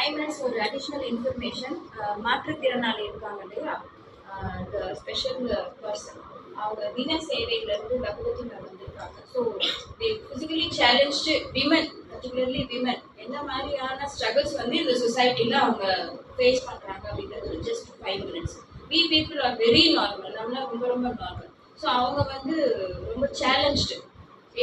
5 minutes ஒரு additional information. மாற்றுத்திறனாளி இருக்காங்க இல்லையா, இந்த ஸ்பெஷல் பர்சன், அவங்க தின சேவையிலேருந்து பகவதி மேம் வந்திருக்காங்க. So they physically challenged women, particularly women என்ன மாதிரியான ஸ்ட்ரகிள்ஸ் வந்து இந்த சொசைட்டியில் அவங்க ஃபேஸ் பண்ணுறாங்க அப்படின்றது just 5 minutes. We people are very normal, நம்மளாம் ரொம்ப ரொம்ப நார்மல். ஸோ அவங்க வந்து ரொம்ப சேலஞ்ச்டு,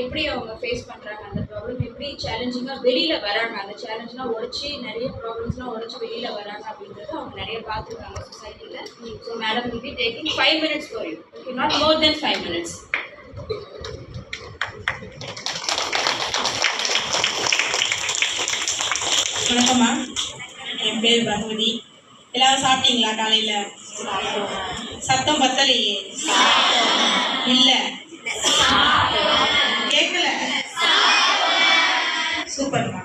எப்படி அவங்க ஃபேஸ் பண்ணுறாங்க, அந்த ப்ராப்ளம் எப்படி சேலஞ்சிங்காக வெளியில் வராங்க, அந்த சேலஞ்செலாம் உடச்சி நிறைய ப்ராப்ளம்ஸ்லாம் உடச்சி வெளியில் வராங்க அப்படின்றது அவங்க நிறைய பார்த்துருக்காங்க சொசைட்டியில். So madam will be taking 5 minutes for you. Okay, not more then 5 minutes. வணக்கம்மா, என் பேர் பகவதி. எல்லாரும் சாப்பிட்டீங்களா? காலையில் சத்தம் பத்தலையே, இல்லை கேட்கல. சூப்பர்மா.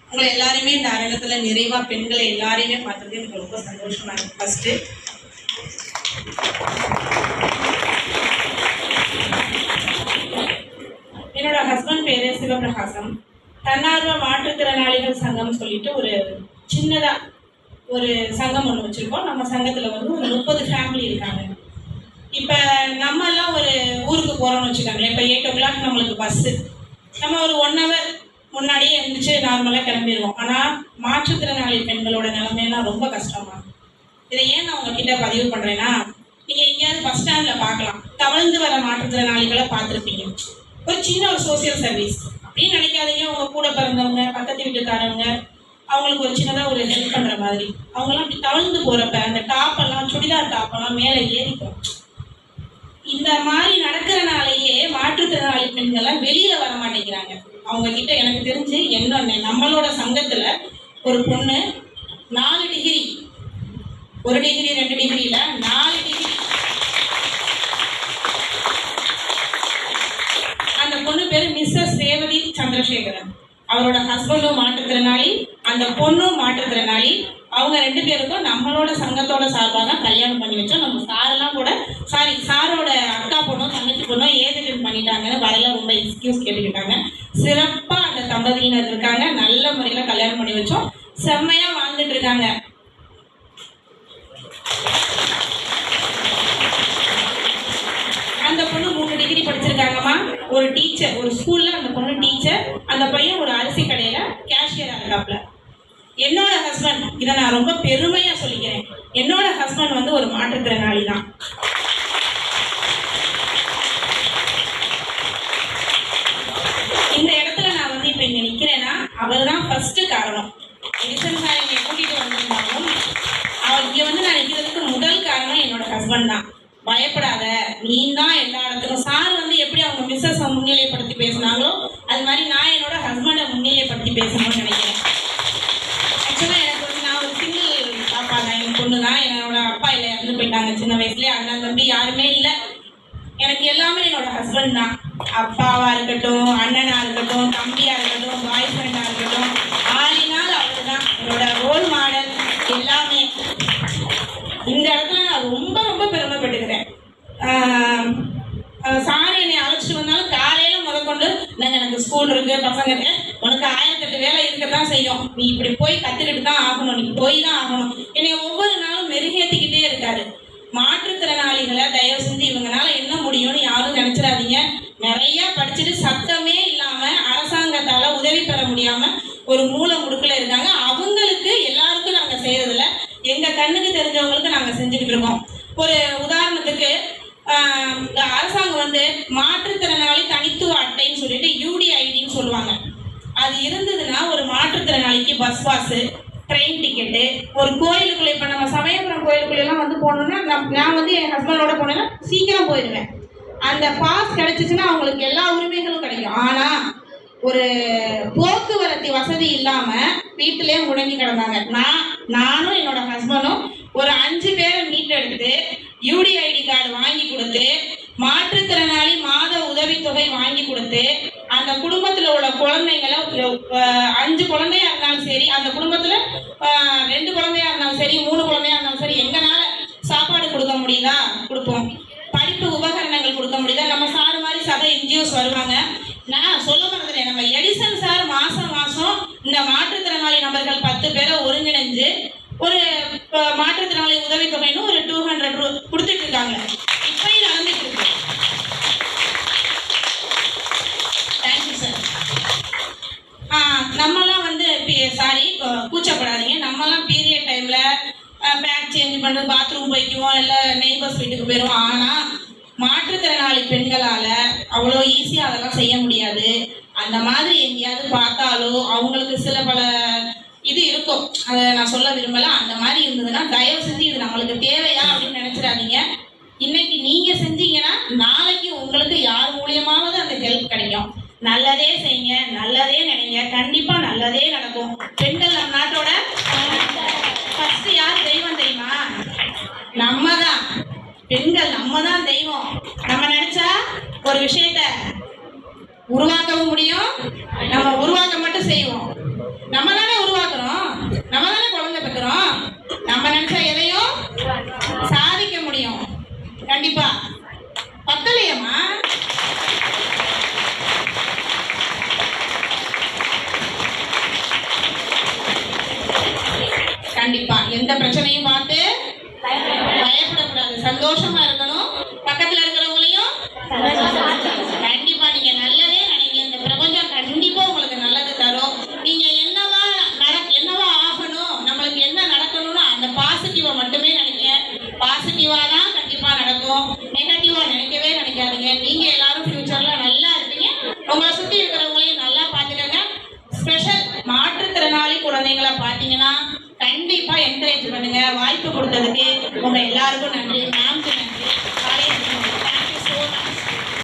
உங்களை எல்லாருமே இந்த அரங்கத்தில் நிறைவாக பெண்களை எல்லாரையுமே பார்த்தது எனக்கு ரொம்ப சந்தோஷமா இருக்கு. ஃபர்ஸ்ட் என்னோட ஹஸ்பண்ட் பேரு சிவபிரகாசம். தன்னார்வ மாற்றுத்திறனாளிகள் சங்கம் சொல்லிட்டு ஒரு சின்னதா ஒரு சங்கம் ஒன்று வச்சிருக்கோம். நம்ம சங்கத்தில் வந்து ஒரு 30 ஃபேமிலி இருக்காங்க. இப்போ நம்ம எல்லாம் ஒரு ஊருக்கு போகிறோம்னு வச்சுக்கோங்களேன். இப்போ 8 o'clock நம்மளுக்கு பஸ்ஸு, நம்ம ஒரு 1 hour முன்னாடியே எழுந்திரிச்சு நார்மலாக கிளம்பிடுவோம். ஆனால் மாற்றுத்திறனாளி பெண்களோட நிலைமையெல்லாம் ரொம்ப கஷ்டமா. இதை ஏன் நான் உங்ககிட்ட பதிவு பண்ணுறேன்னா, நீங்கள் எங்கேயாவது பஸ் ஸ்டாண்டில் பார்க்கலாம், தவழ்ந்து வர மாற்றுத்திறனாளிகளை பார்த்துருப்பீங்க. ஒரு சின்ன ஒரு சோசியல் சர்வீஸ் அப்படின்னு நினைக்காதீங்க. உங்கள் கூட பிறந்தவங்க, பக்கத்து வீட்டுக்காரவங்க, அவங்களுக்கு ஒரு சின்னதாக ஒரு ஹெல்ப் பண்ணுற மாதிரி. அவங்கெல்லாம் அப்படி தவழ்ந்து போகிறப்ப அந்த டாப்பெல்லாம், சுடிதார் டாப்பெல்லாம் மேலே ஏறிக்கும். இந்த மாதிரி நடக்கிறனாலேயே மாற்றுத்திறனாளி பெண்கள்லாம் வெளியில வர மாட்டேங்கிறாங்க. அவங்க கிட்ட எனக்கு தெரிஞ்சு என்ன, நம்மளோட சங்கத்துல ஒரு பொண்ணு 4 டிகிரி, 1 டிகிரி 2 டிகிரியில 4 டிகிரி, அந்த பொண்ணு பேரு மிஸ்ஸஸ் ரேவதி சந்திரசேகரன். அவரோட ஹஸ்பண்டும் மாற்றுத்திறனாளி, அந்த பொண்ணும் மாற்றுத்திறனாளி. அவங்க 2 பேருக்கும் நம்மளோட சங்கத்தோட சார்பாக தான் கல்யாணம் பண்ணி வச்சோம். நம்ம சாரெல்லாம் கூட சாரோட அக்கா பொண்ணும் தங்கச்சி பொண்ணும் ஏஜ் அட்டெண்ட் பண்ணிட்டாங்கன்னு வரல, ரொம்ப எக்ஸ்கியூஸ் கேட்டுக்கிட்டாங்க. சிறப்பாக அந்த தம்பதியினர் இருக்காங்க. நல்ல முறையில் கல்யாணம் பண்ணி வச்சோம். செம்மையா வாழ்ந்துட்டு இருக்காங்க. அந்த பொண்ணு 3 டிகிரி படிச்சிருக்காங்கம்மா. ஒரு டீச்சர், ஒரு ஸ்கூல்ல அந்த பொண்ணு டீச்சர், அந்த பையன் ஒரு அரிசி கடையில கேஷியரா இருக்காப்ல. என்னோட ஹஸ்பண்ட், இதை நான் ரொம்ப பெருமையா சொல்லிக்கிறேன், என்னோட ஹஸ்பண்ட் வந்து ஒரு மாற்றுத்திறனாளி தான். இந்த இடத்துல நான் வந்து இப்ப இங்க நிக்கிறேன்னா அவர் தான் ஃபர்ஸ்ட் காரணம். எடிசன் சார் என்னை கூட்டிட்டு வந்திருந்தாலும் அவர் இங்க வந்து நான் நிக்கிறதுக்கு முதல் காரணம் என்னோட ஹஸ்பண்ட் தான். பயப்படாத, நீ தான் எல்லா இடத்துக்கும். சார் வந்து எப்படி அவங்க மிஸ்ஸஸ் முன்னிலைப்படுத்தி பேசினாங்களோ அது மாதிரி நான் என்னோட ஹஸ்பண்டை முன்னிலைப்படுத்தி பேசணும்னு நினைக்கிறேன். ஆக்சுவலாக எனக்கு வந்து நான் ஒரு சிங்கிள் பாப்பா தான், என் பொண்ணு தான். என்னோட அப்பா இல்லை, இறந்து போயிட்டாங்க சின்ன வயசுலேயே. அண்ணன் தம்பி யாருமே இல்லை. எனக்கு எல்லாமே என்னோட ஹஸ்பண்ட் தான். அப்பாவா இருக்கட்டும், அண்ணனா இருக்கட்டும், தம்பியா இருக்கட்டும், பாய் ஃப்ரெண்டா இருக்கட்டும், ஆளினால் அவர் தான் என்னோட ரோல் மாடல் எல்லாமே. இந்த இடத்துல நான் ரொம்ப ரொம்ப பெருமைப்பட்டுக்கிறேன். சார் என்னை அழைச்சிட்டு வந்தாலும் காலையில முதற்கொண்டு எனக்கு ஸ்கூல் இருக்கு, பசங்க இருக்கு, உனக்கு 1008 வேலை இருக்கத்தான் செய்யும், நீ இப்படி போய் கத்துக்கிட்டு தான் ஆகணும், நீ போய் தான் ஆகணும், என்னை ஒவ்வொரு நாளும் மெருகேற்றிக்கிட்டே இருக்காரு. மாற்றுத்திறனாளிகளை தயவு செஞ்சு இவங்கனால என்ன முடியும்னு யாரும் நினைச்சிடாதீங்க. நிறைய படிச்சுட்டு சத்தமே இல்லாம அரசாங்கத்தால உதவி பெற முடியாம ஒரு மூல முடுக்குல இருக்காங்க. அவங்களுக்கு எல்லாருக்கும் நாங்க செய்யறதில்ல, எங்க கண்ணுக்கு தெரிஞ்சவங்களுக்கு நாங்க செஞ்சுக்கிட்டு இருக்கோம். ஒரு உதாரணத்துக்கு அரசாங்கம் வந்து மாற்றுத்திறனாளி தனித்துவ அட்டைன்னு சொல்லிட்டு UDIDன்னு சொல்லுவாங்க. அது இருந்ததுன்னா ஒரு மாற்றுத்திறனாளிக்கு பஸ் பாஸ், ட்ரெயின் டிக்கெட்டு, ஒரு கோயிலுக்குள்ள, இப்போ நம்ம சமயபுரம் கோயிலுக்குள்ளெல்லாம் வந்து போனோம்னா நான் வந்து என் ஹஸ்பண்டோட போனேன்னா சீக்கிரம் போயிடுவேன். அந்த பாஸ் கிடைச்சிச்சுன்னா அவங்களுக்கு எல்லா உரிமைகளும் கிடைக்கும். ஆனால் ஒரு போக்குவரத்து வசதி இல்லாமல் வீட்டிலே முடங்கி கிடந்தாங்க. நானும் என்னோட ஹஸ்பண்டும் ஒரு 5 பேரை மீட்டெடுத்து UDID கார்டு வாங்கி கொடுத்து, மாற்றுத்திறனாளி மாத உதவித்தொகை வாங்கி கொடுத்து, அந்த குடும்பத்தில் உள்ள குழந்தைங்களை 5 குழந்தையா இருந்தாலும் சரி, அந்த குடும்பத்தில் 2 குழந்தையா இருந்தாலும் சரி, 3 குழந்தையா இருந்தாலும் சரி, எங்கனால சாப்பாடு கொடுக்க முடியுதா கொடுப்போம். படிப்பு உபகரணங்கள் கொடுக்க முடியுதா, நம்ம சார் மாதிரி சக NGOs வருவாங்க. நான் சொல்ல மறந்துட்டேன், நம்ம எடிசன் சார் மாசம் இந்த மாற்றுத்திறனாளி நபர்கள் 10 பேரை ஒருங்கிணைந்து தொகைன்னு ஒரு 200 கொடுத்துட்டு இருக்காங்க. இப்பயும் நடந்துட்டு இருக்கு. Thank you sir. நம்மலாம் வந்து சாரி கூச்சப்படாதீங்க. நம்மலாம் பீரியட் டைம்ல பேக் சேஞ்ச் பண்ணுறது, பாத்ரூம் போய்க்குவோம், இல்லை நெய்பர்ஸ் வீட்டுக்கு போயிடுவோம். ஆனால் மாற்றுத்திறனாளி பெண்களால் அவ்வளோ ஈஸியாக அதெல்லாம் செய்ய முடியாது. அந்த மாதிரி எங்கேயாவது பார்த்தாலோ அவங்களுக்கு சில பல இது இருக்கும், அதை நான் சொல்ல விரும்பலை. அந்த மாதிரி இருந்ததுன்னா தயவு செஞ்சு இது நம்மளுக்கு தேவையா அப்படின்னு நினச்சிடாதீங்க. இன்னைக்கு நீங்கள் செஞ்சீங்கன்னா நாளைக்கு உங்களுக்கு யார் மூலியமாவது அந்த ஹெல்ப் கிடைக்கும். நல்லதே செய்யுங்க, நல்லதே நினைங்க, கண்டிப்பாக நல்லதே நடக்கும். பெண்கள் நம்ம நாட்டோட ஃபர்ஸ்ட் யார் தெய்வம் தெரியுமா? நம்ம தான். பெண்கள் நம்ம தான் தெய்வம். நம்ம நினைச்சா ஒரு விஷயத்த உருவாக்கவும் முடியும். நம்ம உருவாக்க மட்டும் செய்வோம். நம்ம தானே உருவாக்குறோம், நம்ம தானே குழந்தை பெற்றுறோம். நம்ம நினைச்சா எதையும் சாதிக்க முடியும். கண்டிப்பா. பத்தலையம்மா? கண்டிப்பா எந்த பிரச்சனையும் பார்த்து பயப்படக்கூடாது, சந்தோஷமா இருக்கணும். பக்கத்துல இருக்கிறவங்களையும் கண்டிப்பா நீங்க நல்லதே நினைங்க. இந்த பிரபஞ்சம் கண்டிப்பா உங்களுக்கு நல்லது தரும். நீங்க என்னவா ஆகணும், நம்மளுக்கு என்ன நடக்கணும்னு அந்த பாசிட்டிவா மட்டுமே நினைங்க. பாசிட்டிவா தான் கண்டிப்பா நடக்கும். நெகட்டிவா நினைக்கவே நினைக்காதீங்க. நீங்க எல்லாரும் ஃபியூச்சர்ல நல்லா இருப்பீங்க. உங்களை சுத்தி இருக்கிறவங்களையும் நல்லா பார்த்துக்கங்க. ஸ்பெஷல் மாற்றுத்திறனாளி குழந்தைங்களை பார்த்தீங்கன்னா கண்டிப்பா என்கரேஜ் பண்ணுங்க. வாய்ப்பு கொடுத்ததுக்கு உங்க எல்லாருக்கும் நன்றி. மேம்